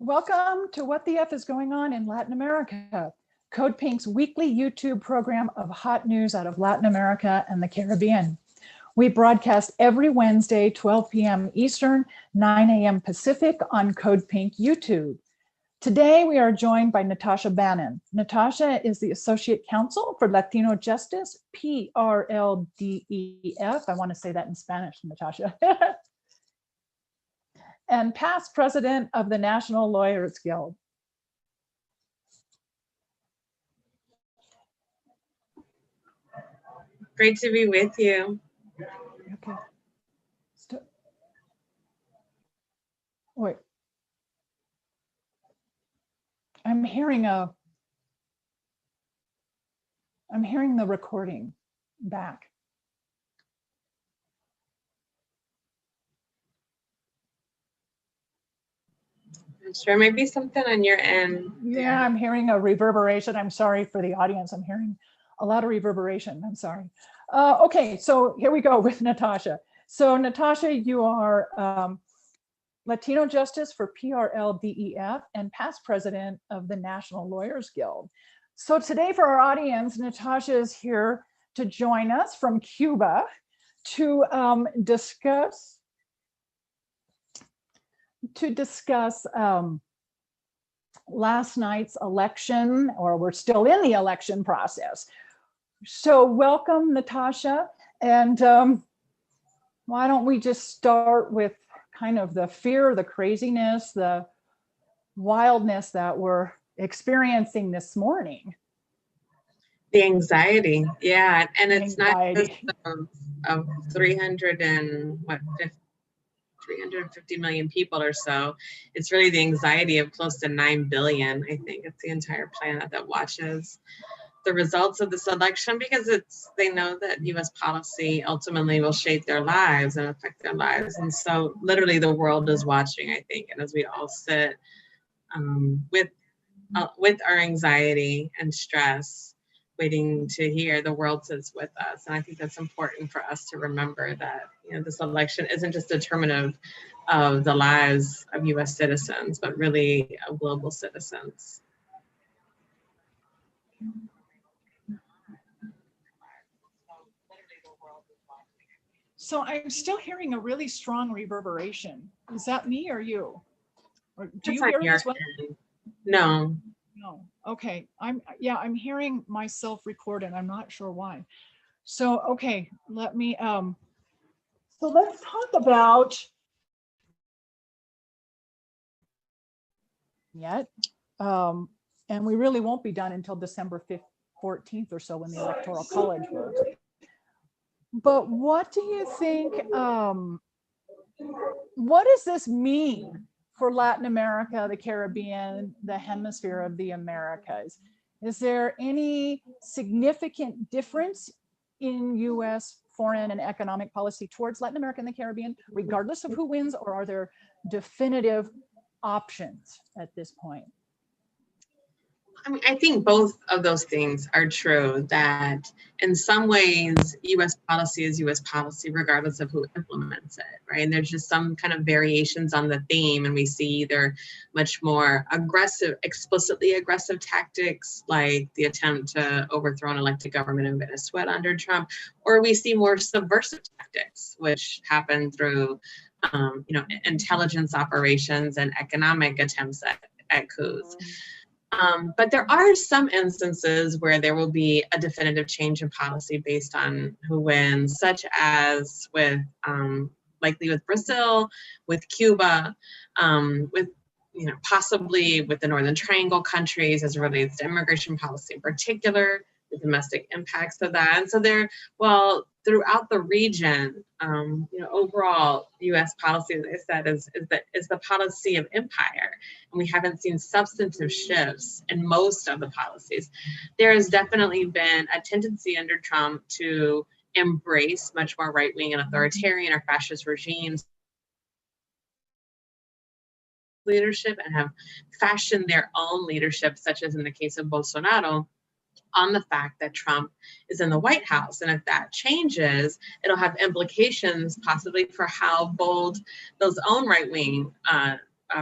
Welcome to What the F is Going On in Latin America, Code Pink's weekly YouTube program of hot news out of Latin America and the Caribbean. We broadcast every Wednesday, 12 p.m. Eastern, 9 a.m. Pacific on Code Pink YouTube. Today, we are joined by Natasha Bannon. Natasha is the Associate Counsel for Latino Justice, PRLDEF. I want to say that in Spanish, Natasha. And past president of the National Lawyers Guild. Great to be with you. Okay. Wait. I'm hearing the recording back. Sure, maybe something on your end. Yeah, I'm hearing a reverberation. I'm sorry for the audience. I'm hearing a lot of reverberation. I'm sorry. Okay, so here we go with Natasha. So Natasha, you are Latino Justice for PRLDEF and past president of the National Lawyers Guild. So today for our audience, Natasha is here to join us from Cuba to discuss last night's election, or we're still in the election process. So welcome, Natasha. And why don't we just start with kind of the fear, the craziness, the wildness that we're experiencing this morning. The anxiety, yeah, and it's not just of 350 million people or so. It's really the anxiety of close to 9 billion. I think it's the entire planet that watches the results of this election, because they know that U.S. policy ultimately will shape their lives and affect their lives. And so literally the world is watching, I think. And as we all sit with our anxiety and stress, waiting to hear, the world sits with us. And I think that's important for us to remember that, you know, this election isn't just determinative of the lives of U.S. citizens, but really of global citizens. So I'm still hearing a really strong reverberation. Is that me or you? Or do you hear it as well? No. No. Okay. I'm hearing myself record and I'm not sure why. So okay, let me so let's talk about and we really won't be done until December 14th or so when the Electoral College votes. But what do you think, what does this mean for Latin America, the Caribbean, the hemisphere of the Americas? Is there any significant difference in U.S. foreign and economic policy towards Latin America and the Caribbean, regardless of who wins, or are there definitive options at this point? I mean, I think both of those things are true, that in some ways, U.S. policy is U.S. policy, regardless of who implements it, right? And there's just some kind of variations on the theme, and we see either much more aggressive, explicitly aggressive tactics, like the attempt to overthrow an elected government in Venezuela under Trump, or we see more subversive tactics, which happen through, intelligence operations and economic attempts at coups. But there are some instances where there will be a definitive change in policy based on who wins, such as with likely with Brazil, with Cuba, with possibly with the Northern Triangle countries as it relates to immigration policy in particular, the domestic impacts of that. And so throughout the region, overall U.S. policy, as I said, is the policy of empire, and we haven't seen substantive shifts in most of the policies. There has definitely been a tendency under Trump to embrace much more right-wing and authoritarian or fascist regimes leadership, and have fashioned their own leadership, such as in the case of Bolsonaro, on the fact that Trump is in the White House. And if that changes, it'll have implications possibly for how bold those own right-wing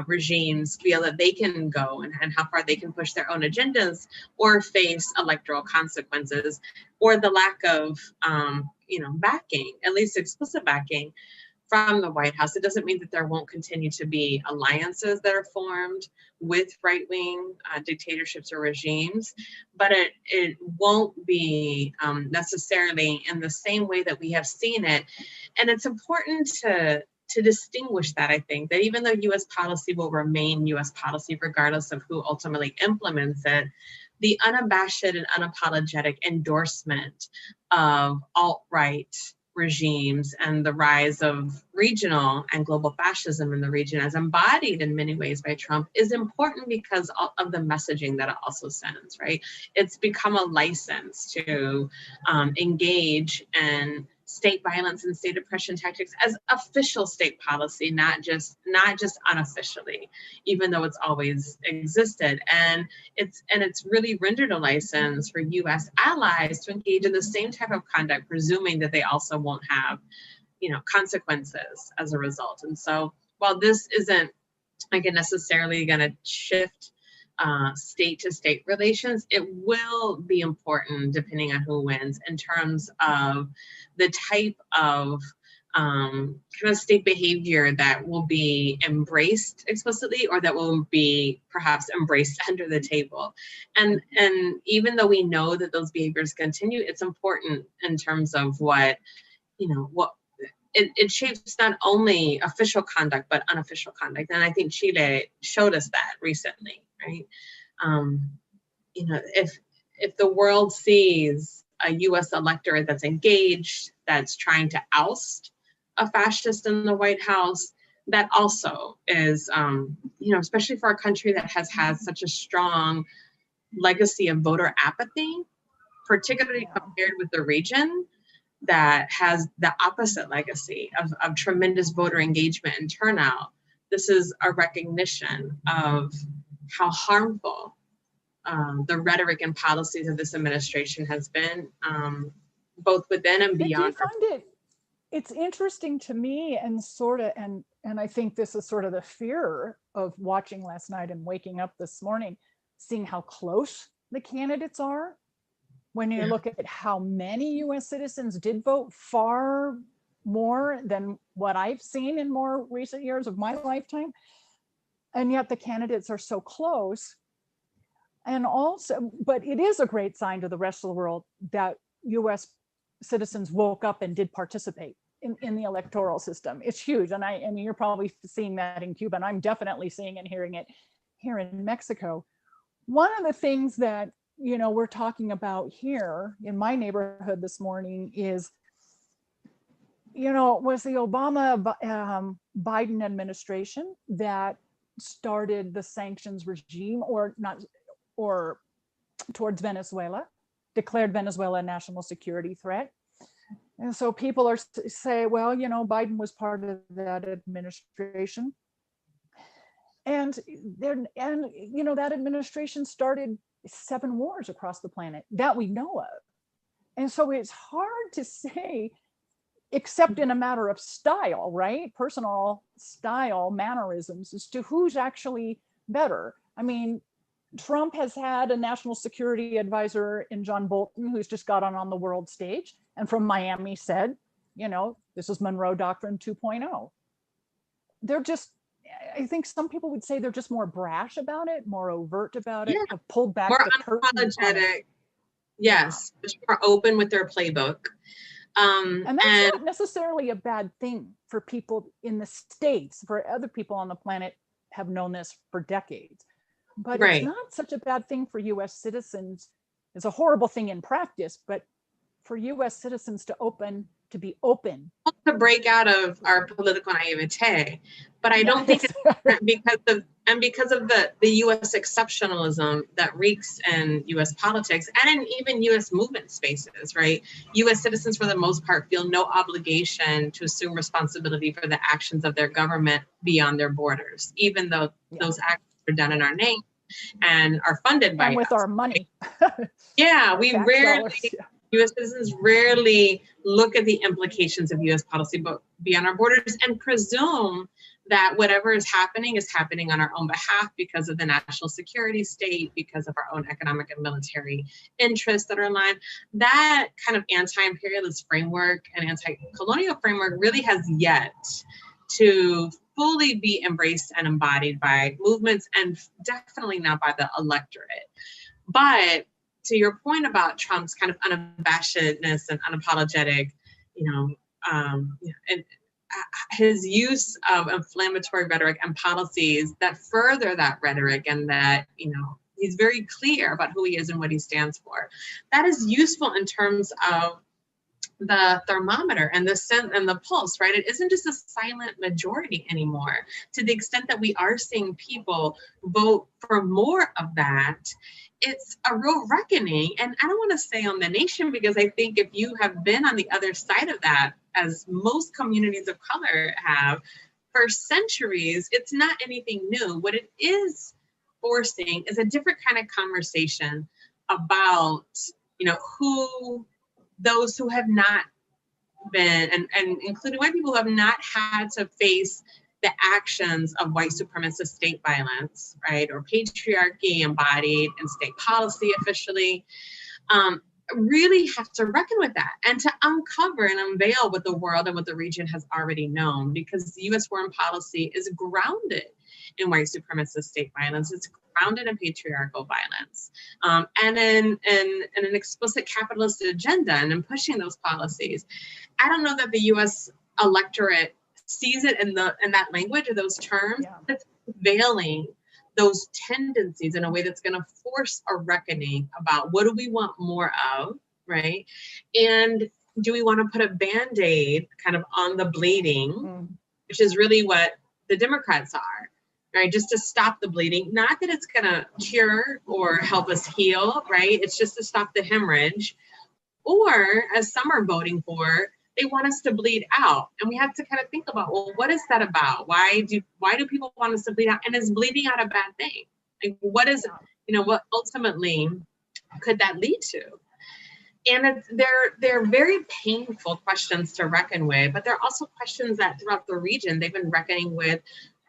regimes feel that they can go and how far they can push their own agendas or face electoral consequences, or the lack of backing, at least explicit backing from the White House. It doesn't mean that there won't continue to be alliances that are formed with right-wing dictatorships or regimes, but it won't be necessarily in the same way that we have seen it. And it's important to distinguish that, I think, that even though U.S. policy will remain U.S. policy regardless of who ultimately implements it, the unabashed and unapologetic endorsement of alt-right regimes and the rise of regional and global fascism in the region, as embodied in many ways by Trump, is important because of the messaging that it also sends, right? It's become a license to engage in state violence and state oppression tactics as official state policy, not just unofficially, even though it's always existed. And it's really rendered a license for U.S. allies to engage in the same type of conduct, presuming that they also won't have, consequences as a result. And so while this isn't necessarily going to shift state to state relations, it will be important, depending on who wins, in terms of the type of kind of state behavior that will be embraced explicitly, or that will be perhaps embraced under the table. And even though we know that those behaviors continue, it's important in terms of what it shapes not only official conduct, but unofficial conduct. And I think Chile showed us that recently, right? If the world sees a U.S. electorate that's engaged, that's trying to oust a fascist in the White House, that also is, especially for a country that has had such a strong legacy of voter apathy, particularly compared with the region that has the opposite legacy of tremendous voter engagement and turnout. This is a recognition of how harmful the rhetoric and policies of this administration has been, both within and beyond. But do you find it's interesting to me, and I think this is sort of the fear of watching last night and waking up this morning, seeing how close the candidates are. When you look at how many U.S. citizens did vote, far more than what I've seen in more recent years of my lifetime. And yet the candidates are so close. And also, but it is a great sign to the rest of the world that U.S. citizens woke up and did participate in the electoral system. It's huge. And I mean, you're probably seeing that in Cuba, and I'm definitely seeing and hearing it here in Mexico. One of the things that we're talking about here in my neighborhood this morning is, was the Obama Biden administration that started the sanctions regime or towards Venezuela, declared Venezuela a national security threat. And so people say, well, Biden was part of that administration. And that administration started 7 wars across the planet that we know of. And so it's hard to say, except in a matter of style, right? Personal style, mannerisms, as to who's actually better. I mean, Trump has had a national security advisor in John Bolton, who's just got on the world stage, and from Miami said, this is Monroe Doctrine 2.0. They're just, I think some people would say they're just more brash about it, more overt about it, have pulled back more the curtain. Unapologetic. Yes, just more open with their playbook. And that's not necessarily a bad thing for people in the States. For other people on the planet have known this for decades. But It's not such a bad thing for U.S. citizens. It's a horrible thing in practice, but for U.S. citizens to be open. To break out of our political naivete. But I don't think it's because of the U.S. exceptionalism that reeks in U.S. politics and in even U.S. movement spaces, right? U.S. citizens, for the most part, feel no obligation to assume responsibility for the actions of their government beyond their borders, even though those actions are done in our name and are funded by and with us, our money. Yeah, we rarely. U.S. citizens rarely look at the implications of U.S. policy but beyond our borders and presume that whatever is happening on our own behalf because of the national security state, because of our own economic and military interests that are aligned. That kind of anti-imperialist framework and anti-colonial framework really has yet to fully be embraced and embodied by movements, and definitely not by the electorate. But to your point about Trump's kind of unabashedness and unapologetic, and his use of inflammatory rhetoric and policies that further that rhetoric, and that, he's very clear about who he is and what he stands for. That is useful in terms of the thermometer and the scent and the pulse, right? It isn't just a silent majority anymore. To the extent that we are seeing people vote for more of that, it's a real reckoning. And I don't want to say on the nation, because I think if you have been on the other side of that, as most communities of color have for centuries, it's not anything new. What it is forcing is a different kind of conversation about, who those who have not been, and including white people who have not had to face the actions of white supremacist state violence, right, or patriarchy embodied in state policy officially, really have to reckon with that and to uncover and unveil what the world and what the region has already known, because the U.S. foreign policy is grounded in white supremacist state violence. It's grounded in patriarchal violence, and in an explicit capitalist agenda, and in pushing those policies. I don't know that the U.S. electorate sees it in that language or those terms. Yeah. It's veiling those tendencies in a way that's going to force a reckoning about what do we want more of, right? And do we want to put a Band-Aid kind of on the bleeding, which is really what the Democrats are, right? Just to stop the bleeding. Not that it's going to cure or help us heal, right? It's just to stop the hemorrhage. Or, as some are voting for, they want us to bleed out. And we have to kind of think about, well, what is that about? Why do people want us to bleed out? And is bleeding out a bad thing? Like, what is, what ultimately could that lead to? And they're very painful questions to reckon with, but they're also questions that throughout the region they've been reckoning with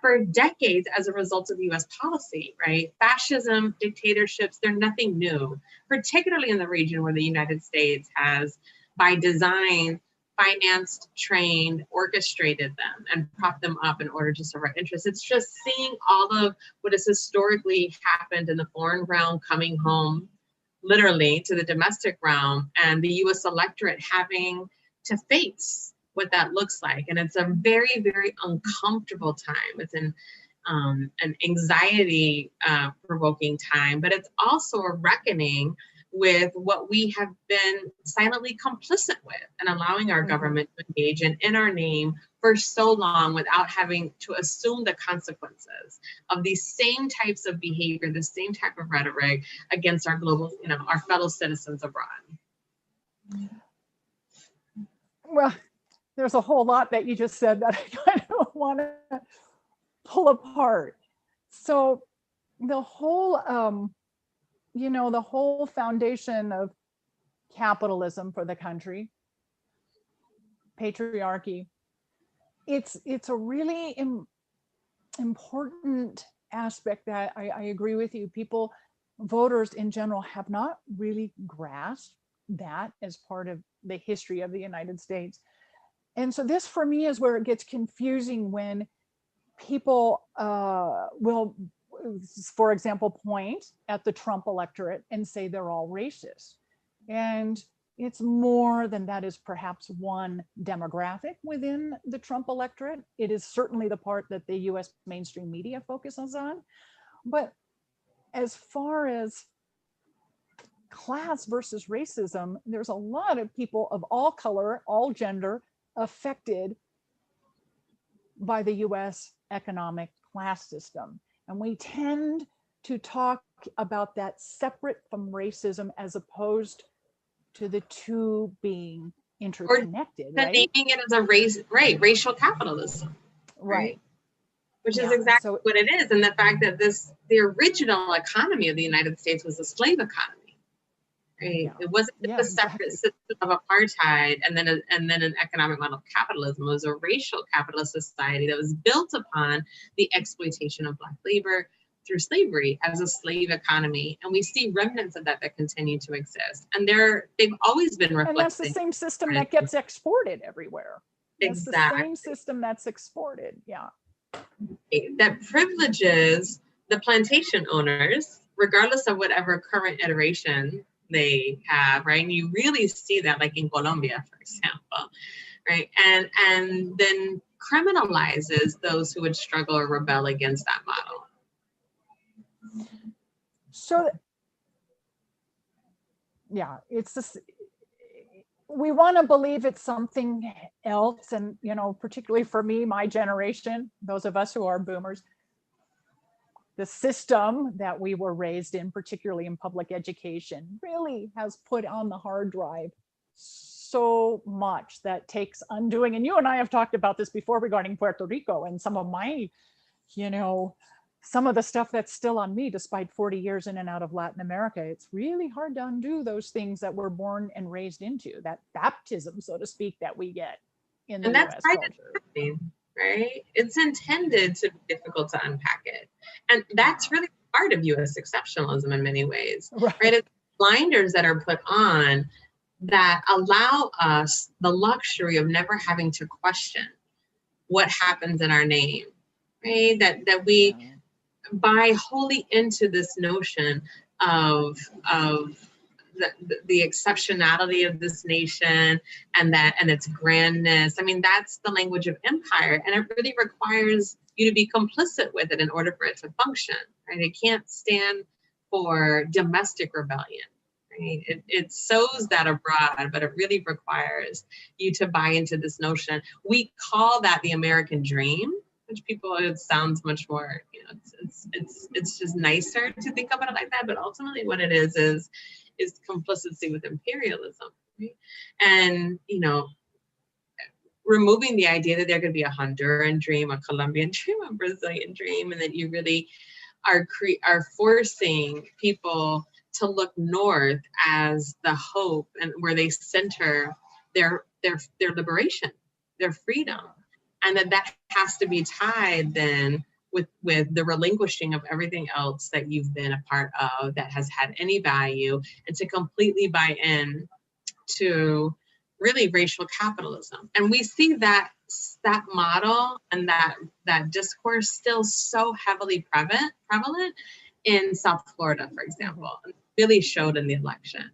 for decades as a result of U.S. policy, right? Fascism, dictatorships, they're nothing new, particularly in the region where the United States has, by design, financed, trained, orchestrated them, and propped them up in order to serve our interests. It's just seeing all of what has historically happened in the foreign realm coming home, literally, to the domestic realm, and the U.S. electorate having to face what that looks like. And it's a very, very uncomfortable time. It's an anxiety provoking time, but it's also a reckoning with what we have been silently complicit with and allowing our government to engage in our name for so long without having to assume the consequences of these same types of behavior, the same type of rhetoric against our global, our fellow citizens abroad. Well, there's a whole lot that you just said that I kind of want to pull apart. So the whole, the whole foundation of capitalism for the country, patriarchy, it's a really important aspect that I agree with you. Voters in general have not really grasped that as part of the history of the United States. And so this, for me, is where it gets confusing when people will, for example, point at the Trump electorate and say they're all racist. And it's more than that is perhaps one demographic within the Trump electorate. It is certainly the part that the US mainstream media focuses on. But as far as class versus racism, there's a lot of people of all color, all gender, affected by the US economic class system. And we tend to talk about that separate from racism as opposed to the two being interconnected, or right? Naming it as a racial capitalism. Right. Which is exactly what it is. And the fact that the original economy of the United States was a slave economy. right? Yeah. It wasn't Yeah, a separate exactly. system of apartheid and then an economic model of capitalism. It was a racial capitalist society that was built upon the exploitation of Black labor through slavery as a slave economy. And we see remnants of that that continue to exist. And they've always been And that's the reflected. same system that gets exported everywhere. That's the Exactly. same system that's exported. Yeah. That privileges the plantation owners, regardless of whatever current iteration they have, right? And you really see that like in Colombia, for example, right? And then criminalizes those who would struggle or rebel against that model. So, yeah, it's this, we want to believe it's something else. And, you know, particularly for me, my generation, those of us who are boomers, the system that we were raised in, particularly in public education, really has put on the hard drive so much that takes undoing. And you and I have talked about this before regarding Puerto Rico and some of my, you know, some of the stuff that's still on me despite 40 years in and out of Latin America. It's really hard to undo those things that we're born and raised into, that baptism, so to speak, that we get in the And that's US by culture. design, right? It's intended to be difficult to unpack it. And that's really part of US exceptionalism in many ways, right? It's blinders that are put on that allow us the luxury of never having to question what happens in our name, right? That we buy wholly into this notion of the exceptionality of this nation and its grandness. I mean, that's the language of empire, and it really requires you to be complicit with it in order for it to function, right? It can't stand for domestic rebellion. Right? It sows that abroad, but it really requires you to buy into this notion. We call that the American dream, which people, it sounds much more, you know, it's just nicer to think about it like that. But ultimately, what it is complicity with imperialism, right? And you know, removing the idea that there could be a Honduran dream, a Colombian dream, a Brazilian dream, and that you really are forcing people to look north as the hope and where they center their liberation, their freedom, and that has to be tied then with the relinquishing of everything else that you've been a part of that has had any value, and to completely buy in to really racial capitalism. And we see that model and that discourse still so heavily prevalent in South Florida, for example. It really showed in the election.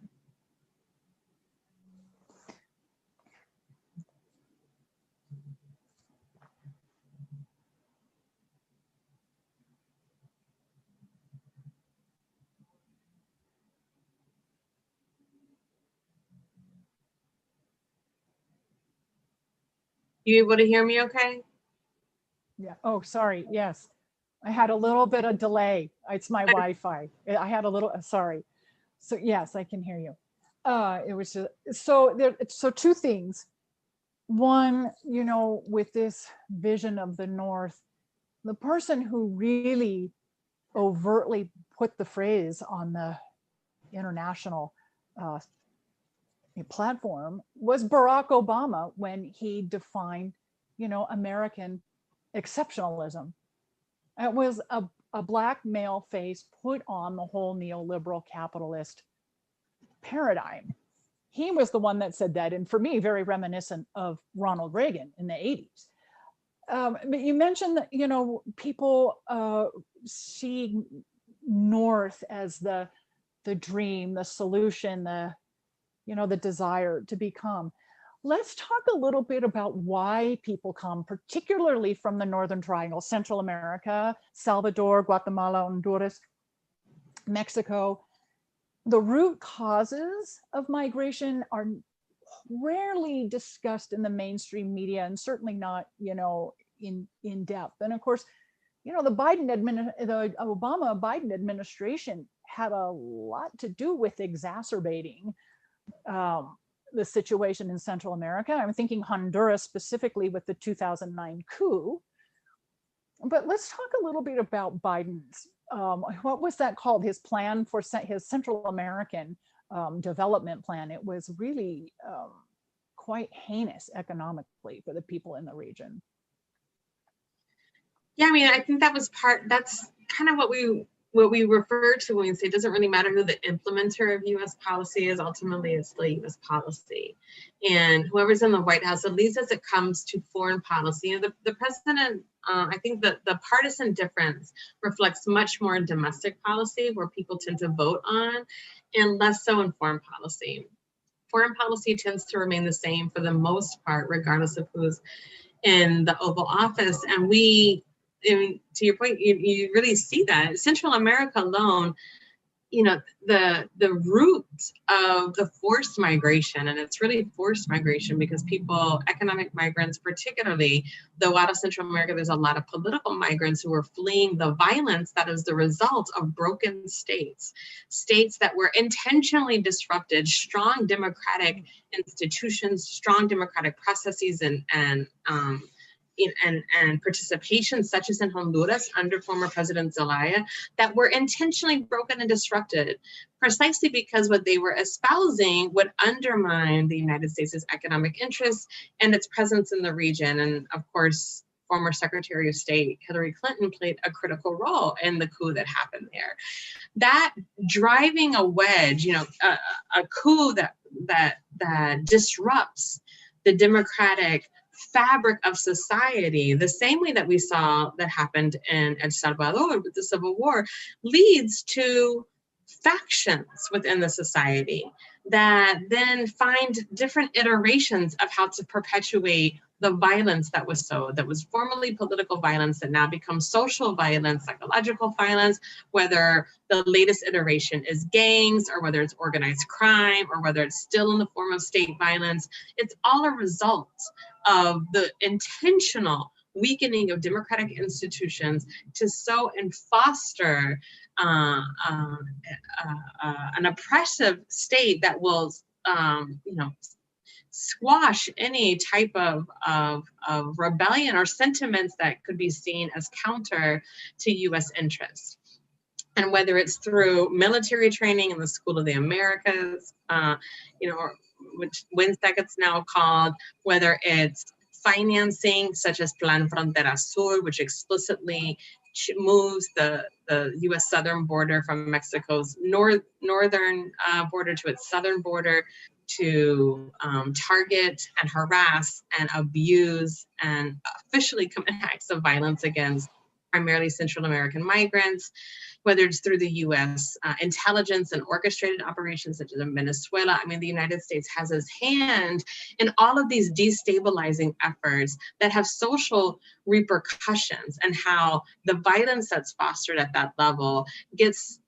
You able to hear me okay? Yeah. Oh, sorry. Yes. I had a little bit of delay. It's my Wi-Fi. I had a little, sorry. So yes, I can hear you. It was just, so two things. One, you know, with this vision of the North, the person who really overtly put the phrase on the international platform was Barack Obama when he defined, you know, American exceptionalism. It was a black male face put on the whole neoliberal capitalist paradigm. He was the one that said that, and for me, very reminiscent of Ronald Reagan in the 80s. But you mentioned that, you know, people see North as the dream, the solution, the, you know, the desire to become. Let's talk a little bit about why people come, particularly from the Northern Triangle, Central America, Salvador, Guatemala, Honduras, Mexico. The root causes of migration are rarely discussed in the mainstream media, and certainly not, you know, in depth. And of course, you know, the Obama-Biden administration had a lot to do with exacerbating the situation in Central America. I'm thinking Honduras specifically with the 2009 coup. But let's talk a little bit about Biden's, what was that called? His plan for his Central American development plan. It was really quite heinous economically for the people in the region. Yeah, I mean, I think that was that's kind of what we refer to when we say it doesn't really matter who the implementer of U.S. policy is. Ultimately, it's still U.S. policy. And whoever's in the White House, at least as it comes to foreign policy, the president, I think that the partisan difference reflects much more in domestic policy, where people tend to vote on, and less so in foreign policy. Foreign policy tends to remain the same for the most part, regardless of who's in the Oval Office. And to your point, you really see that. Central America alone, the root of the forced migration, and it's really forced migration because economic migrants particularly, though out of Central America, there's a lot of political migrants who are fleeing the violence that is the result of broken states that were intentionally disrupted, strong democratic institutions, strong democratic processes, and participation, such as in Honduras under former President Zelaya, that were intentionally broken and disrupted, precisely because what they were espousing would undermine the United States' economic interests and its presence in the region. And of course, former Secretary of State Hillary Clinton played a critical role in the coup that happened there. That driving a wedge, a coup that disrupts the democratic fabric of society, the same way that we saw that happened in El Salvador with the Civil War, leads to factions within the society that then find different iterations of how to perpetuate the violence that was formerly political violence that now becomes social violence, psychological violence, whether the latest iteration is gangs or whether it's organized crime or whether it's still in the form of state violence. It's all a result of the intentional weakening of democratic institutions to sow and foster an oppressive state that will, squash any type of rebellion or sentiments that could be seen as counter to U.S. interests. And whether it's through military training in the School of the Americas, which WINSEC it's now called, whether it's financing such as Plan Frontera Sur, which explicitly moves the U.S. southern border from Mexico's northern border to its southern border to target and harass and abuse and officially commit acts of violence against primarily Central American migrants, whether it's through the U.S. Intelligence and orchestrated operations such as in Venezuela. I mean, the United States has its hand in all of these destabilizing efforts that have social repercussions, and how the violence that's fostered at that level gets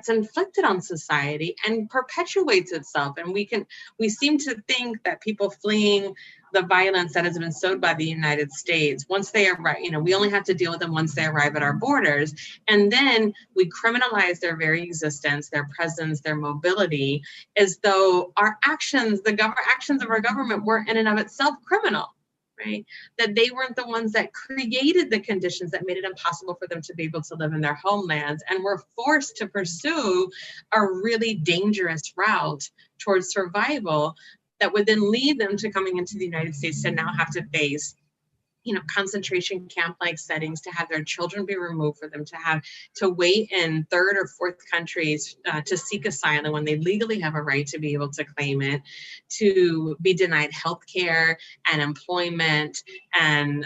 inflicted on society and perpetuates itself. And we seem to think that people fleeing the violence that has been sowed by the United States, once they arrive, we only have to deal with them once they arrive at our borders. And then we criminalize their very existence, their presence, their mobility, as though our actions, actions of our government, were in and of itself criminal. Right? That they weren't the ones that created the conditions that made it impossible for them to be able to live in their homelands, and were forced to pursue a really dangerous route towards survival that would then lead them to coming into the United States to now have to face concentration camp-like settings, to have their children be removed, for them to have to wait in third or fourth countries to seek asylum when they legally have a right to be able to claim it, to be denied health care and employment and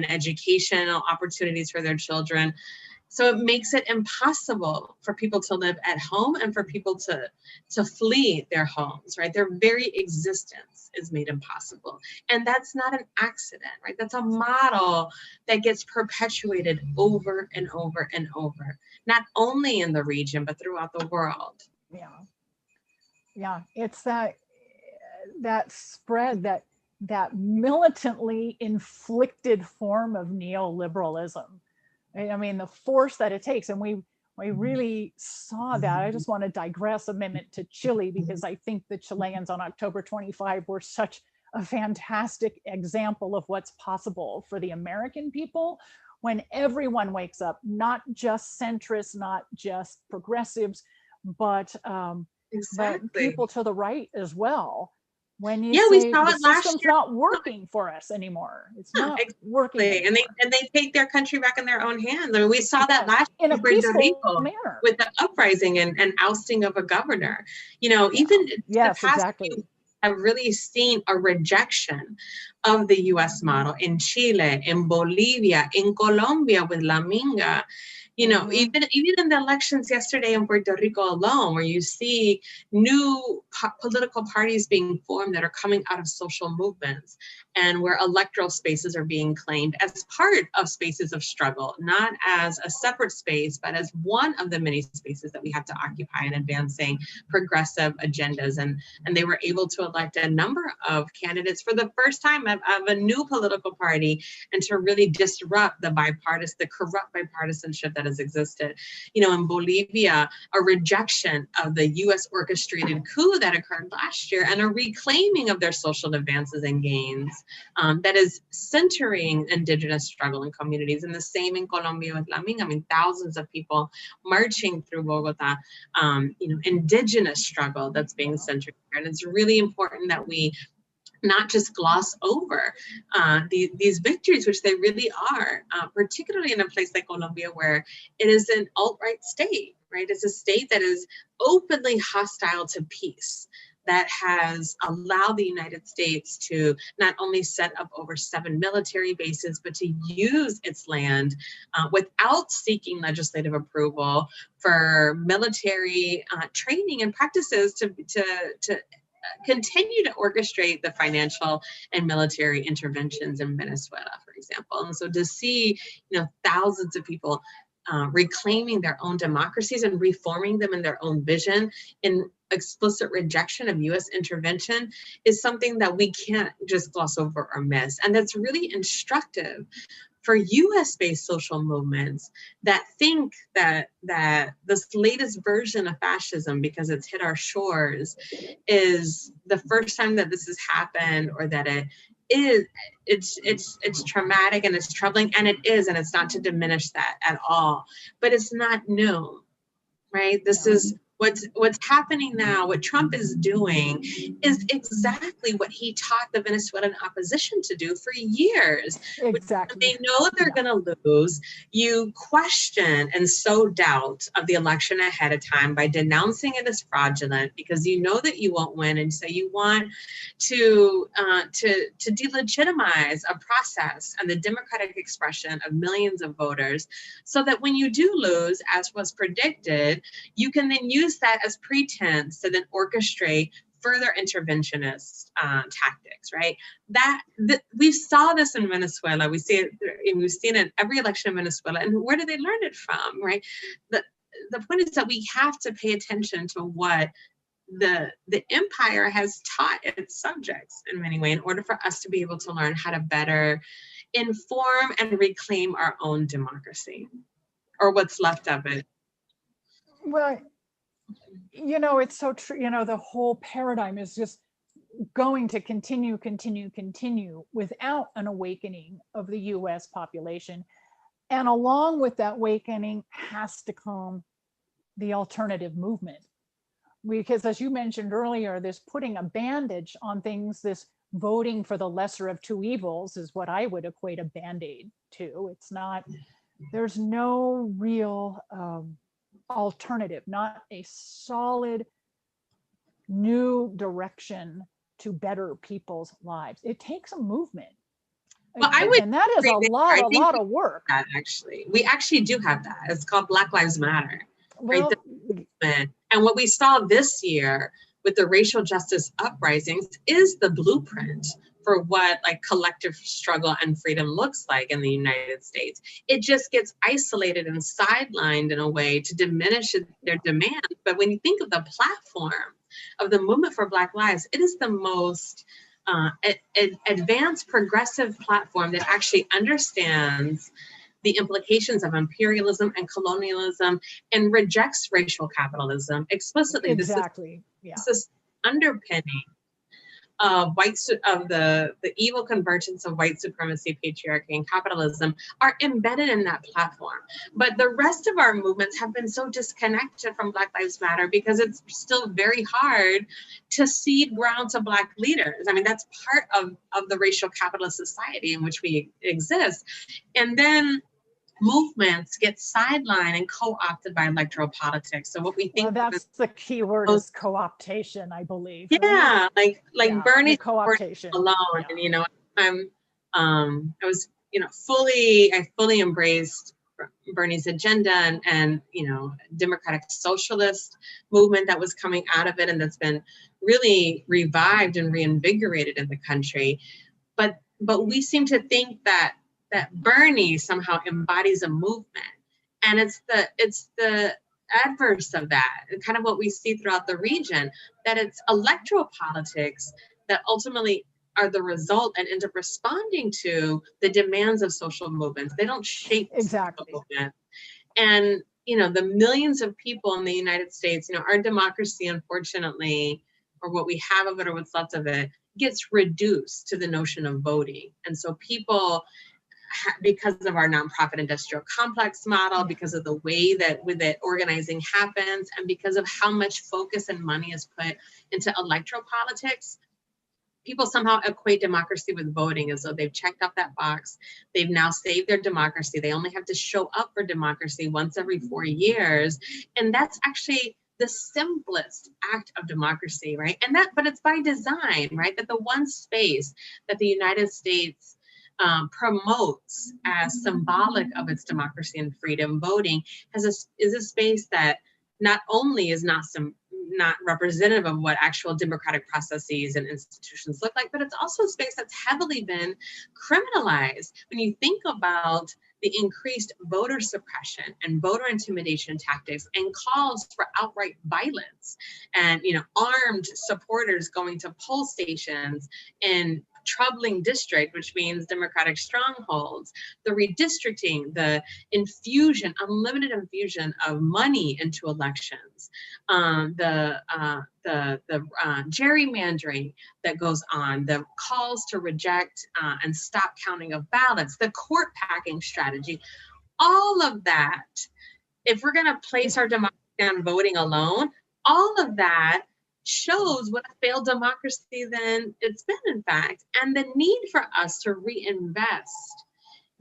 educational opportunities for their children. So it makes it impossible for people to live at home and for people to flee their homes, right? Their very existence is made impossible. And that's not an accident, right? That's a model that gets perpetuated over and over and over, not only in the region, but throughout the world. Yeah, it's that spread, that militantly inflicted form of neoliberalism. I mean, the force that it takes, and we really saw that. I just want to digress a minute to Chile, because I think the Chileans on October 25 were such a fantastic example of what's possible for the American people when everyone wakes up, not just centrists, not just progressives, but but Exactly. people to the right as well. When you Yeah, we say saw the it last system's year. not working for us anymore, it's Yeah, not working exactly. anymore. And they take their country back in their own hands. I mean, we saw that Yes, last in year a in Puerto peaceful Rico manner. with the uprising and ousting of a governor. You know, Yeah. even the Yes, past exactly. few, have really seen a rejection of the US model in Chile, in Bolivia, in Colombia with La Minga. You know, even in the elections yesterday in Puerto Rico alone, where you see new political parties being formed that are coming out of social movements, and where electoral spaces are being claimed as part of spaces of struggle, not as a separate space, but as one of the many spaces that we have to occupy in advancing progressive agendas. And they were able to elect a number of candidates for the first time of a new political party, and to really disrupt the corrupt bipartisanship that has existed. You know, in Bolivia, a rejection of the US orchestrated coup that occurred last year, and a reclaiming of their social advances and gains that is centering indigenous struggle in communities. And the same in Colombia with La Minga. I mean, thousands of people marching through Bogota, you know, indigenous struggle that's being centered here. And it's really important that we not just gloss over these victories, which they really are, particularly in a place like Colombia, where it is an alt-right state, right? It's a state that is openly hostile to peace, that has allowed the United States to not only set up over 7 military bases, but to use its land without seeking legislative approval for military training and practices to continue to orchestrate the financial and military interventions in Venezuela, for example. And so to see, you know, thousands of people reclaiming their own democracies and reforming them in their own vision in explicit rejection of US intervention is something that we can't just gloss over or miss. And that's really instructive for US-based social movements that think that this latest version of fascism, because it's hit our shores, is the first time that this has happened, or that it's traumatic and it's troubling, and it is, and it's not to diminish that at all, but it's not new, right? This is what's happening now. What Trump is doing is exactly what he taught the Venezuelan opposition to do for years. Exactly. When they know they're going to lose, you question and sow doubt of the election ahead of time by denouncing it as fraudulent, because you know that you won't win, and so you want to delegitimize a process and the democratic expression of millions of voters, so that when you do lose, as was predicted, you can then use that as pretense to then orchestrate further interventionist tactics, right? We saw this in Venezuela. We see it, we've seen it in every election in Venezuela. And where do they learn it from, right? The point is that we have to pay attention to what the empire has taught its subjects in many ways, in order for us to be able to learn how to better inform and reclaim our own democracy, or what's left of it. Well, you know, it's so true. You know, the whole paradigm is just going to continue without an awakening of the US population. And along with that awakening has to come the alternative movement. Because as you mentioned earlier, this putting a bandage on things, this voting for the lesser of two evils is what I would equate a Band-Aid to. It's not, there's no real alternative, not a solid new direction to better people's lives. It takes a movement. Well, and that is a lot of work. We actually do have that. It's called Black Lives Matter. Well, right? And what we saw this year with the racial justice uprisings is the blueprint for what like collective struggle and freedom looks like in the United States. It just gets isolated and sidelined in a way to diminish their demand. But when you think of the platform of the movement for Black Lives, it is the most advanced progressive platform that actually understands the implications of imperialism and colonialism and rejects racial capitalism explicitly. Exactly. This is underpinning of the evil convergence of white supremacy, patriarchy, and capitalism are embedded in that platform. But the rest of our movements have been so disconnected from Black Lives Matter because it's still very hard to cede ground to Black leaders. I mean, that's part of the racial capitalist society in which we exist. And then movements get sidelined and co-opted by electoral politics. So what we think, well, that's the key word, is co-optation, I believe. Yeah, right? like Bernie co-optation alone, yeah. and I fully embraced Bernie's agenda and democratic socialist movement that was coming out of it, and that's been really revived and reinvigorated in the country. But we seem to think that Bernie somehow embodies a movement, and it's the adverse of that, kind of what we see throughout the region, that it's electoral politics that ultimately are the result and end up responding to the demands of social movements. They don't shape exactly social movements. And the millions of people in the United States, our democracy, unfortunately, or what we have of it or what's left of it, gets reduced to the notion of voting. And so people, because of our nonprofit industrial complex model, because of the way that organizing happens, and because of how much focus and money is put into electoral politics, people somehow equate democracy with voting, as though they've checked off that box. They've now saved their democracy. They only have to show up for democracy once every 4 years. And that's actually the simplest act of democracy, right? But it's by design, right? That the one space that the United States promotes as symbolic of its democracy and freedom, voting, is a space that not only is not representative of what actual democratic processes and institutions look like, but it's also a space that's heavily been criminalized. When you think about the increased voter suppression and voter intimidation tactics and calls for outright violence, and armed supporters going to poll stations in troubling district, which means democratic strongholds, the redistricting, the unlimited infusion of money into elections, the gerrymandering that goes on, the calls to reject and stop counting of ballots, the court packing strategy, all of that, if we're going to place our democracy on voting alone, all of that shows what a failed democracy then it's been, in fact, and the need for us to reinvest,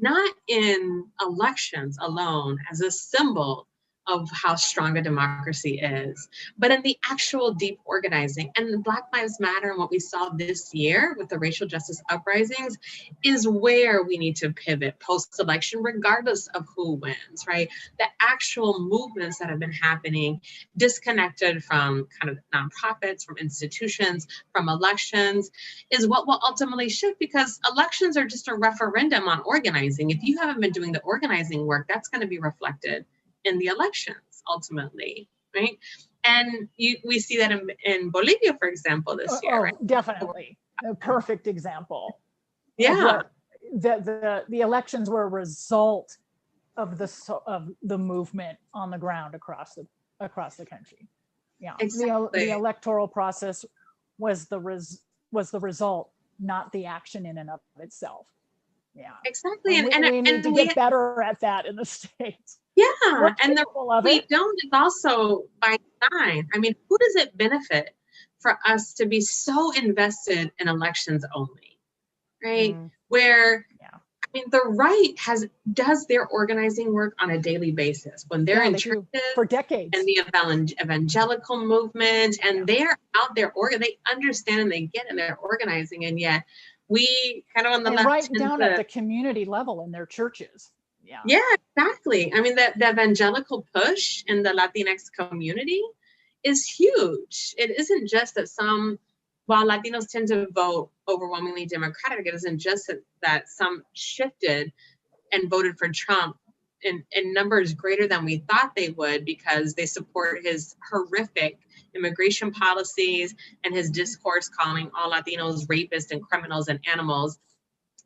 not in elections alone as a symbol of how strong a democracy is, but in the actual deep organizing. And Black Lives Matter and what we saw this year with the racial justice uprisings is where we need to pivot post-election, regardless of who wins, right? The actual movements that have been happening, disconnected from kind of nonprofits, from institutions, from elections, is what will ultimately shift, because elections are just a referendum on organizing. If you haven't been doing the organizing work, that's going to be reflected in the elections ultimately, right? And we see that in Bolivia, for example, this year. Right? Definitely, a perfect example. Yeah, the elections were a result of the movement on the ground across the country. Yeah, exactly. The electoral process was the result, not the action in and of itself. Yeah, exactly. And we need to get better at that in the States. Yeah, and we don't is also by design. I mean, who does it benefit for us to be so invested in elections only, right? Where, I mean, the right does their organizing work on a daily basis when they're in churches for decades, and the evangelical movement, and they're out there, they understand and they get in their organizing, and yet we kind of on the left right down at the community level in their churches. Yeah, exactly. I mean, the evangelical push in the Latinx community is huge. It isn't just that while Latinos tend to vote overwhelmingly Democratic, it isn't just that some shifted and voted for Trump in numbers greater than we thought they would, because they support his horrific immigration policies and his discourse calling all Latinos rapists and criminals and animals.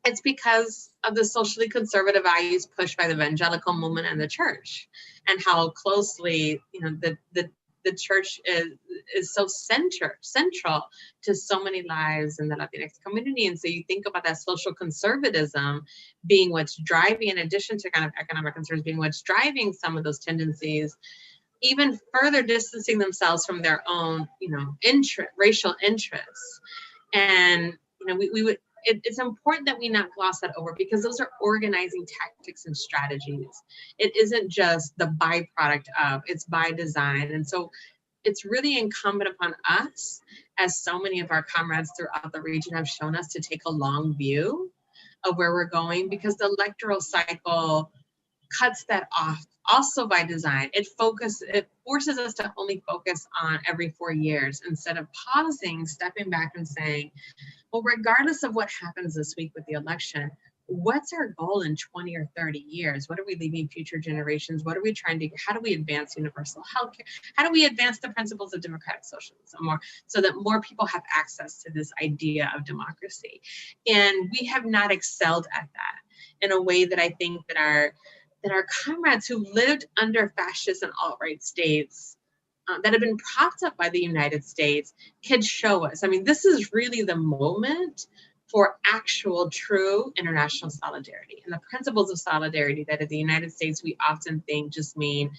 It's because of the socially conservative values pushed by the evangelical movement and the church, and how closely, the the church is so central to so many lives in the Latinx community. And so you think about that social conservatism being what's driving, in addition to kind of economic concerns being what's driving some of those tendencies, even further distancing themselves from their own, racial interests. And, it's important that we not gloss that over, because those are organizing tactics and strategies. It isn't just the byproduct of, it's by design. And so it's really incumbent upon us, as so many of our comrades throughout the region have shown us, to take a long view of where we're going, because the electoral cycle cuts that off also by design. It forces us to only focus on every 4 years, instead of pausing, stepping back and saying, well, regardless of what happens this week with the election, what's our goal in 20 or 30 years? What are we leaving future generations? What are we trying to, how do we advance universal health care? How do we advance the principles of democratic socialism more, so that more people have access to this idea of democracy? And we have not excelled at that in a way that I think that our comrades who lived under fascist and alt-right states that have been propped up by the United States can show us. I mean, this is really the moment for actual, true international solidarity. And the principles of solidarity that in the United States we often think just mean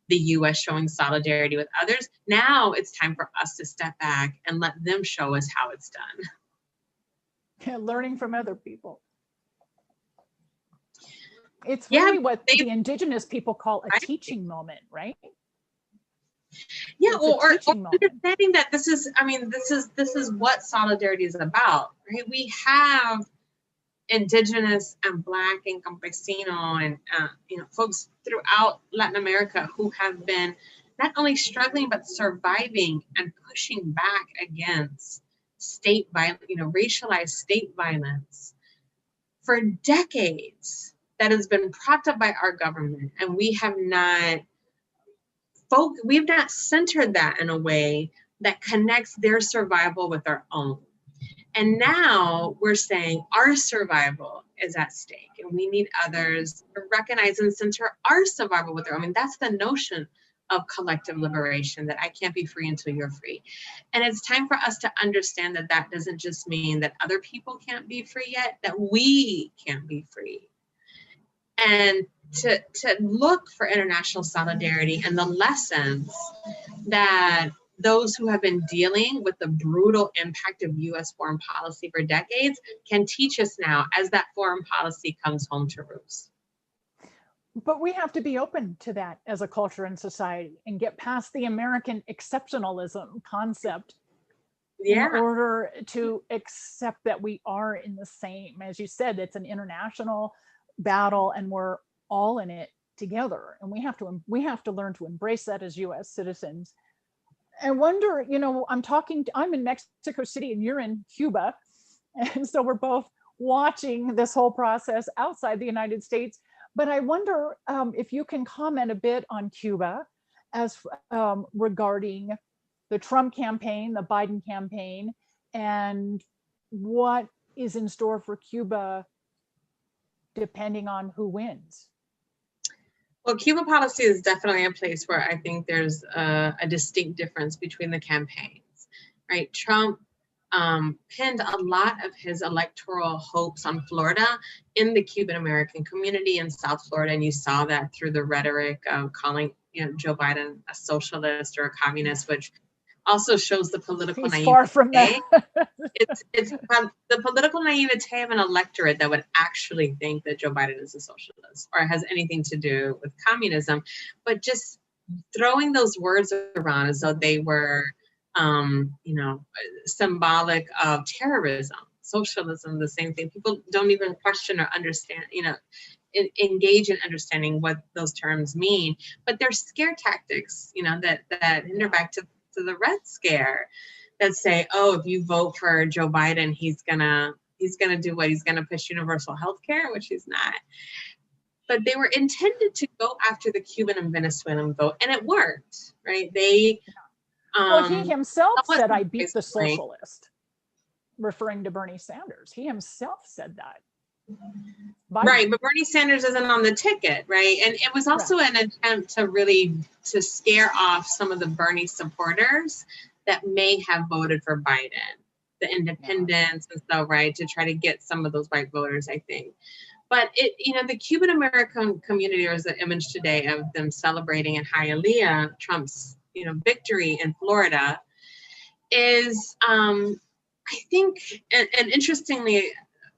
the US showing solidarity with others. Now it's time for us to step back and let them show us how it's done. Yeah, learning from other people. It's really what the indigenous people call a teaching moment, right? Yeah, or understanding that this is what solidarity is about, right? We have indigenous and Black and campesino and folks throughout Latin America who have been not only struggling but surviving and pushing back against state violence, racialized state violence for decades, that has been propped up by our government, and we have not centered that in a way that connects their survival with our own. And now we're saying our survival is at stake, and we need others to recognize and center our survival with their own. I mean, that's the notion of collective liberation, that I can't be free until you're free. And it's time for us to understand that that doesn't just mean that other people can't be free yet, that we can't be free. And to look for international solidarity and the lessons that those who have been dealing with the brutal impact of US foreign policy for decades can teach us now as that foreign policy comes home to roost. But we have to be open to that as a culture and society and get past the American exceptionalism concept in order to accept that we are in the same. As you said, it's an international battle and we're all in it together. And we have to learn to embrace that as US citizens. I wonder, I'm in Mexico City and you're in Cuba. And so we're both watching this whole process outside the United States. But I wonder if you can comment a bit on Cuba as regarding the Trump campaign, the Biden campaign, and what is in store for Cuba depending on who wins. Well, Cuba policy is definitely a place where I think there's a distinct difference between the campaigns, right? Trump pinned a lot of his electoral hopes on Florida in the Cuban American community in South Florida, and you saw that through the rhetoric of calling Joe Biden a socialist or a communist, which also shows the political naivete. Far from that. It's the political naivete of an electorate that would actually think that Joe Biden is a socialist or has anything to do with communism, but just throwing those words around as though they were symbolic of terrorism, socialism, the same thing. People don't even question or understand, engage in understanding what those terms mean, but they're scare tactics, that hinder back to the Red Scare, that say, oh, if you vote for Joe Biden, he's gonna do what? He's gonna push universal health care, which he's not. But they were intended to go after the Cuban and Venezuelan vote, and it worked, right? They he himself said, I beat the socialist, referring to Bernie Sanders. He himself said that. Biden. Right, but Bernie Sanders isn't on the ticket, right? And it was also an attempt to really to scare off some of the Bernie supporters that may have voted for Biden, the independents and so, right, to try to get some of those white voters, I think. But it, you know, the Cuban American community, there was an image today of them celebrating in Hialeah Trump's, you know, victory in Florida, is I think, and interestingly,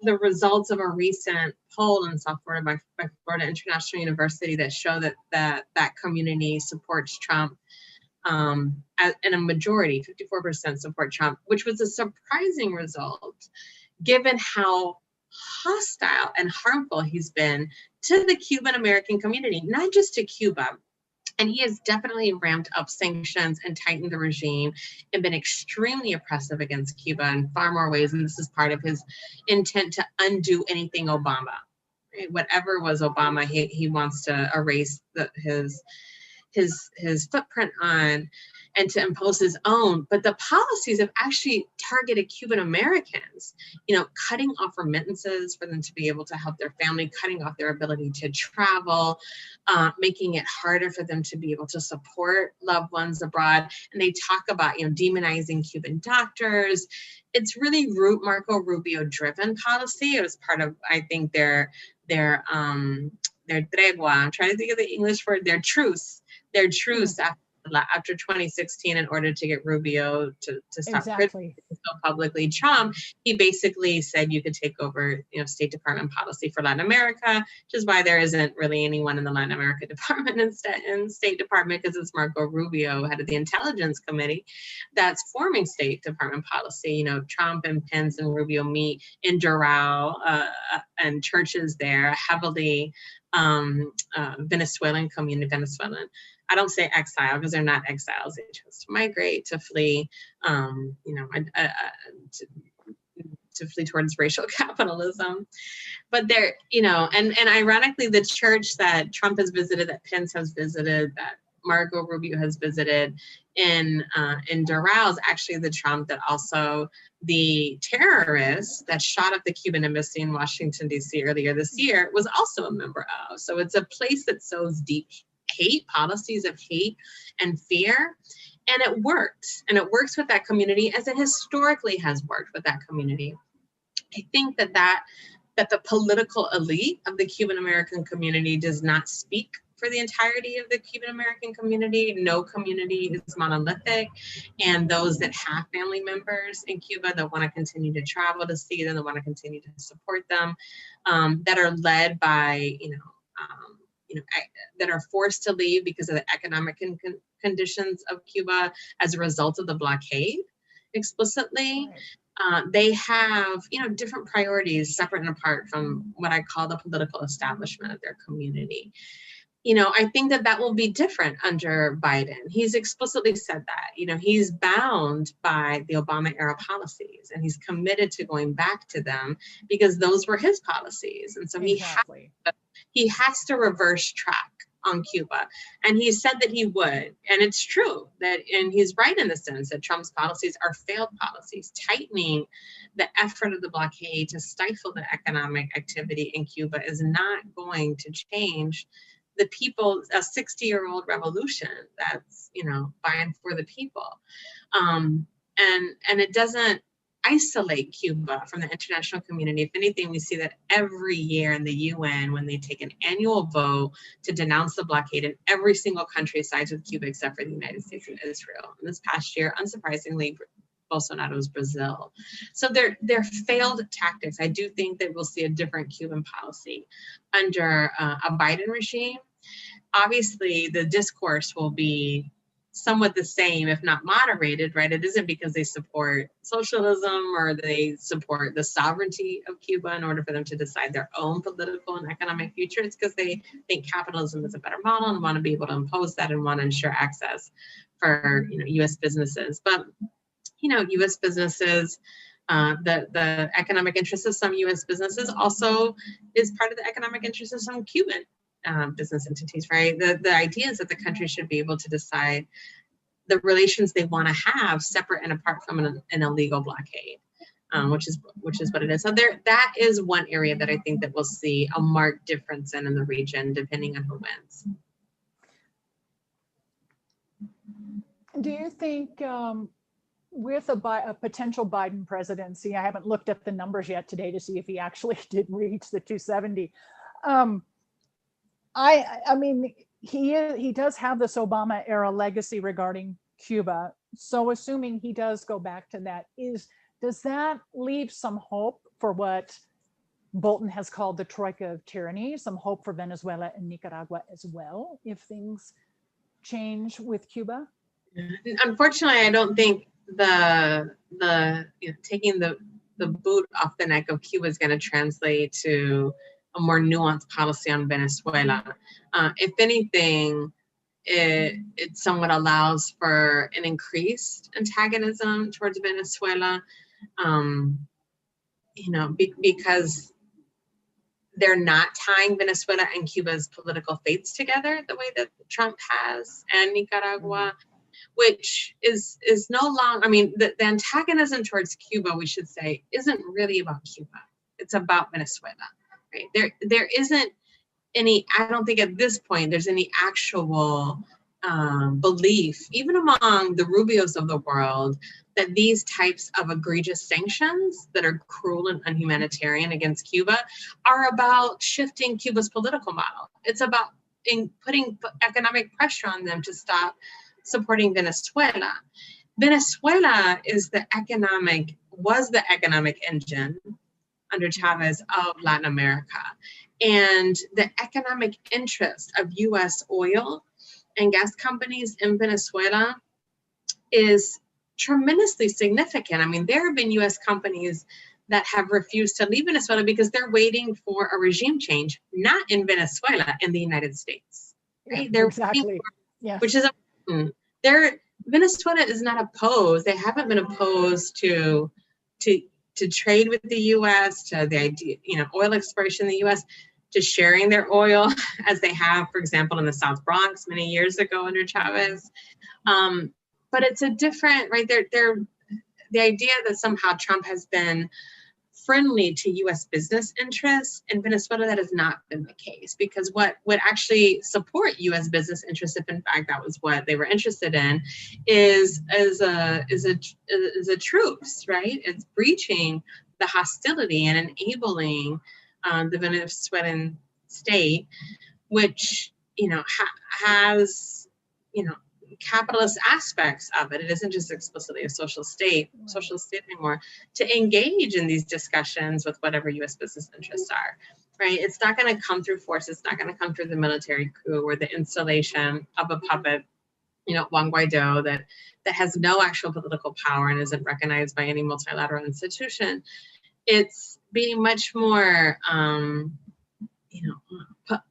the results of a recent poll in South Florida by Florida International University that show that community supports Trump, and a majority, 54% support Trump, which was a surprising result given how hostile and harmful he's been to the Cuban American community, not just to Cuba. And he has definitely ramped up sanctions and tightened the regime and been extremely oppressive against Cuba in far more ways. And this is part of his intent to undo anything Obama. Right? Whatever was Obama, he wants to erase his footprint on and to impose his own. But the policies have actually targeted Cuban Americans, you know, cutting off remittances for them to be able to help their family, cutting off their ability to travel, making it harder for them to be able to support loved ones abroad. And they talk about, you know, demonizing Cuban doctors. It's really Marco Rubio driven policy. It was part of, I think, their tregua. I'm trying to think of the English word, their truce after 2016 in order to get Rubio to stop criticizing so publicly Trump. He basically said you could take over, you know, State Department policy for Latin America, which is why there isn't really anyone in the Latin America department in State Department, because it's Marco Rubio, head of the Intelligence Committee, that's forming State Department policy. You know, Trump and Pence and Rubio meet in Doral and churches there, heavily Venezuelan. I don't say exile because they're not exiles. They chose to migrate, to flee, you know, to flee towards racial capitalism. But they're, you know, and ironically, the church that Trump has visited, that Pence has visited, that Marco Rubio has visited in Doral is actually the Trump that also the terrorist that shot up the Cuban embassy in Washington, D.C. earlier this year was also a member of. So it's a place that sows deep hate, policies of hate and fear. And it works. And it works with that community as it historically has worked with that community. I think that the political elite of the Cuban American community does not speak for the entirety of the Cuban American community. No community is monolithic. And those that have family members in Cuba that want to continue to travel to see them, that want to continue to support them, that are led by, that are forced to leave because of the economic conditions of Cuba as a result of the blockade explicitly. They have, you know, different priorities separate and apart from what I call the political establishment of their community. You know, I think that will be different under Biden. He's explicitly said that, you know, he's bound by the Obama era policies and he's committed to going back to them because those were his policies. And so he has to reverse track on Cuba. And he said that he would. And it's true that, and he's right in the sense that Trump's policies are failed policies, tightening the effort of the blockade to stifle the economic activity in Cuba is not going to change the people, a 60-year-old revolution that's, you know, by and for the people. And it doesn't isolate Cuba from the international community. If anything, we see that every year in the UN, when they take an annual vote to denounce the blockade, and every single country sides with Cuba except for the United States and Israel. And this past year, unsurprisingly, Bolsonaro's Brazil. So they're failed tactics. I do think that we'll see a different Cuban policy under a Biden regime. Obviously, the discourse will be somewhat the same, if not moderated, right? It isn't because they support socialism or they support the sovereignty of Cuba in order for them to decide their own political and economic future. It's because they think capitalism is a better model and want to be able to impose that and want to ensure access for, you know, U.S. businesses. But, you know, U.S. businesses, the economic interests of some U.S. businesses also is part of the economic interests of some Cuban business entities, right? The idea is that the country should be able to decide the relations they want to have separate and apart from an illegal blockade. which is what it is. So that is one area that I think that we'll see a marked difference in the region, depending on who wins. Do you think with a potential Biden presidency, I haven't looked at the numbers yet today to see if he actually did reach the 270. I mean, he does have this Obama era legacy regarding Cuba. So assuming he does go back to that, does that leave some hope for what Bolton has called the troika of tyranny, some hope for Venezuela and Nicaragua as well, if things change with Cuba? Unfortunately, I don't think taking the boot off the neck of Cuba is going to translate to a more nuanced policy on Venezuela. If anything, it somewhat allows for an increased antagonism towards Venezuela, because they're not tying Venezuela and Cuba's political fates together the way that Trump has and Nicaragua, which is no longer, I mean, the antagonism towards Cuba, we should say, isn't really about Cuba. It's about Venezuela, right? There isn't any, I don't think at this point there's any actual belief, even among the Rubios of the world, that these types of egregious sanctions that are cruel and unhumanitarian against Cuba are about shifting Cuba's political model. It's about putting economic pressure on them to stop supporting Venezuela. Venezuela was the economic engine under Chavez of Latin America. And the economic interest of US oil and gas companies in Venezuela is tremendously significant. I mean, there have been US companies that have refused to leave Venezuela because they're waiting for a regime change, not in Venezuela, in the United States. Right? Yeah, exactly. Yes. Which is Venezuela is not opposed. They haven't been opposed to trade with the US, to the idea, oil exploration in the US, to sharing their oil as they have, for example, in the South Bronx many years ago under Chavez. But it's a different, right? The idea that somehow Trump has been friendly to US business interests in Venezuela, that has not been the case, because what would actually support US business interests, if in fact that was what they were interested in, is a truce, right? It's breaching the hostility and enabling the Venezuelan state, which has capitalist aspects of it. It isn't just explicitly a social state anymore, to engage in these discussions with whatever US business interests are, right? It's not going to come through force. It's not going to come through the military coup or the installation of a puppet, Juan Guaido, that has no actual political power and isn't recognized by any multilateral institution. It's being much more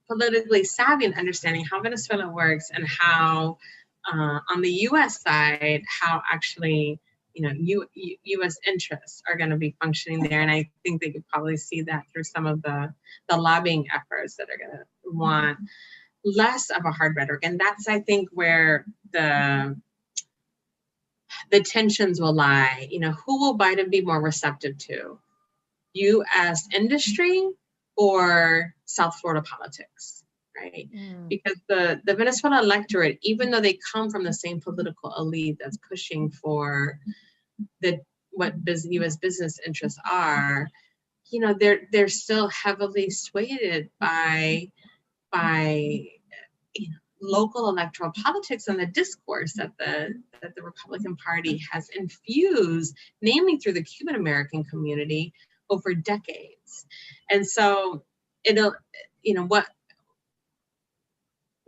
politically savvy and understanding how Venezuela works, and how on the US side, how actually US interests are going to be functioning there. And I think they could probably see that through some of the lobbying efforts that are going to want less of a hard rhetoric. And that's, I think, where the tensions will lie. Who will Biden be more receptive to? US industry or South Florida politics, right? Because the Venezuela electorate, even though they come from the same political elite that's pushing for what US business interests are, they're still heavily swayed by local electoral politics and the discourse that the Republican Party has infused, namely through the Cuban American community, over decades. And so what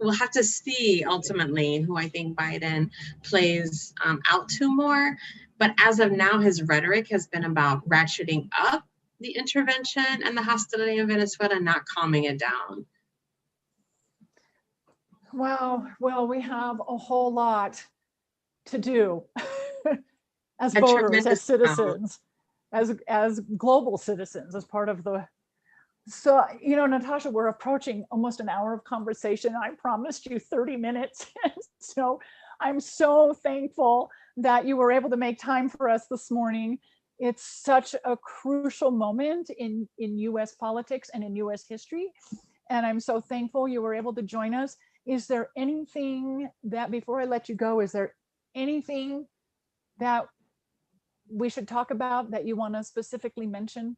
we'll have to see ultimately who I think Biden plays out to more. But as of now, his rhetoric has been about ratcheting up the intervention and the hostility in Venezuela, not calming it down. Wow. Well, we have a whole lot to do as voters, as citizens, as global citizens, as part of the. So, Natasha, we're approaching almost an hour of conversation. I promised you 30 minutes. So I'm so thankful that you were able to make time for us this morning. It's such a crucial moment in US politics and in US history. And I'm so thankful you were able to join us. Is there anything that, before I let you go, is there anything that we should talk about that you want to specifically mention?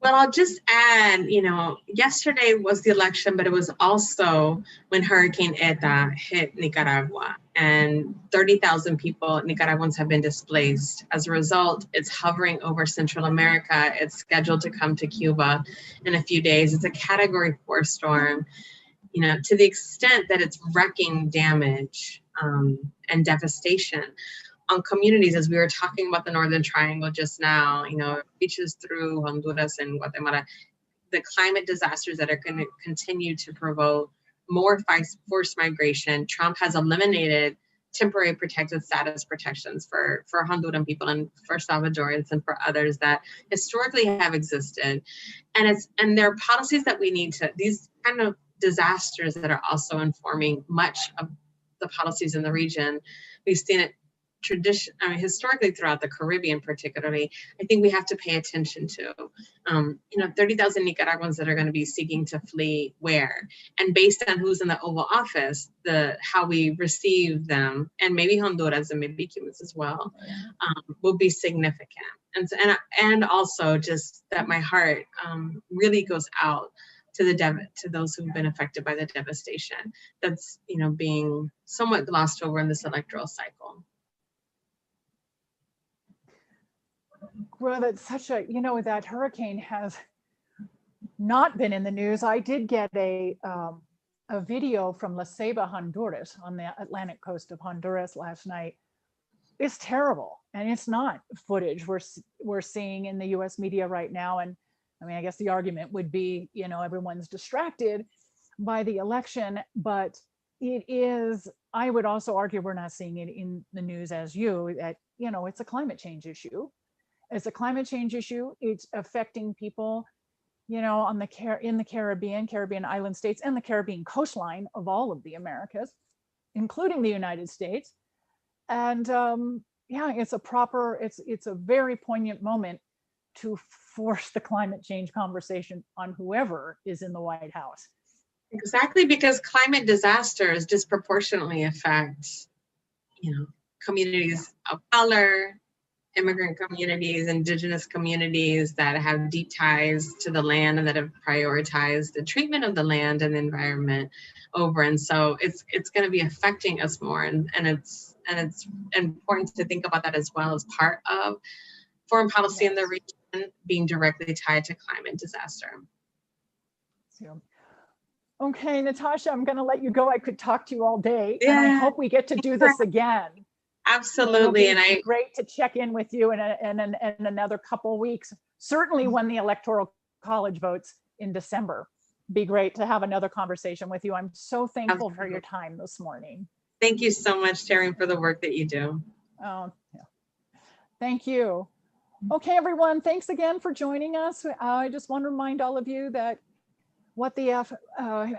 Well, I'll just add, yesterday was the election, but it was also when Hurricane Eta hit Nicaragua, and 30,000 people, Nicaraguans, have been displaced. As a result, it's hovering over Central America. It's scheduled to come to Cuba in a few days. It's a Category 4 storm, to the extent that it's wrecking damage and devastation on communities. As we were talking about the Northern Triangle just now, it reaches through Honduras and Guatemala. The climate disasters that are going to continue to provoke more forced migration. Trump has eliminated temporary protected status protections for Honduran people and for Salvadorans and for others that historically have existed. And there are policies that we need to, these kind of disasters that are also informing much of the policies in the region. We've seen it historically throughout the Caribbean, particularly. I think we have to pay attention to, 30,000 Nicaraguans that are going to be seeking to flee where, and based on who's in the Oval Office, how we receive them, and maybe Honduras and maybe Cubans as well, will be significant. And also just that my heart really goes out to those who've been affected by the devastation that's being somewhat glossed over in this electoral cycle. Well, that's such a, that hurricane has not been in the news. I did get a video from La Ceiba, Honduras, on the Atlantic coast of Honduras last night. It's terrible, and it's not footage we're seeing in the US media right now. And I mean, I guess the argument would be, everyone's distracted by the election, but it is, I would also argue we're not seeing it in the news as you, that, it's a climate change issue. It's a climate change issue. It's affecting people, in the Caribbean island states, and the Caribbean coastline of all of the Americas, including the United States. And it's a very poignant moment to force the climate change conversation on whoever is in the White House. Exactly, because climate disasters disproportionately affect, communities of color, immigrant communities, indigenous communities that have deep ties to the land and that have prioritized the treatment of the land and the environment over. And so it's going to be affecting us more. And it's important to think about that as well as part of foreign policy in the region being directly tied to climate disaster. Okay, Natasha, I'm going to let you go. I could talk to you all day, and I hope we get to do this again. Absolutely. And great to check in with you in another couple of weeks. Certainly when the Electoral College votes in December. Be great to have another conversation with you. I'm so thankful for your time this morning. Thank you so much, Taryn, for the work that you do. Oh, yeah. Thank you. Okay, everyone, thanks again for joining us. I just want to remind all of you that WTF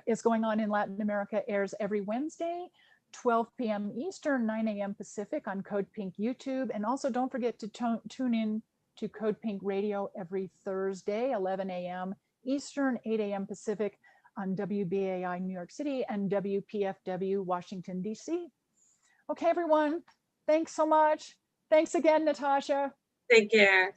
is going on in Latin America airs every Wednesday, 12 p.m. Eastern, 9 a.m. Pacific on Code Pink YouTube. And also don't forget to tune in to Code Pink Radio every Thursday, 11 a.m. Eastern, 8 a.m. Pacific on WBAI New York City and WPFW Washington, D.C. Okay, everyone, thanks so much. Thanks again, Natasha. Take care.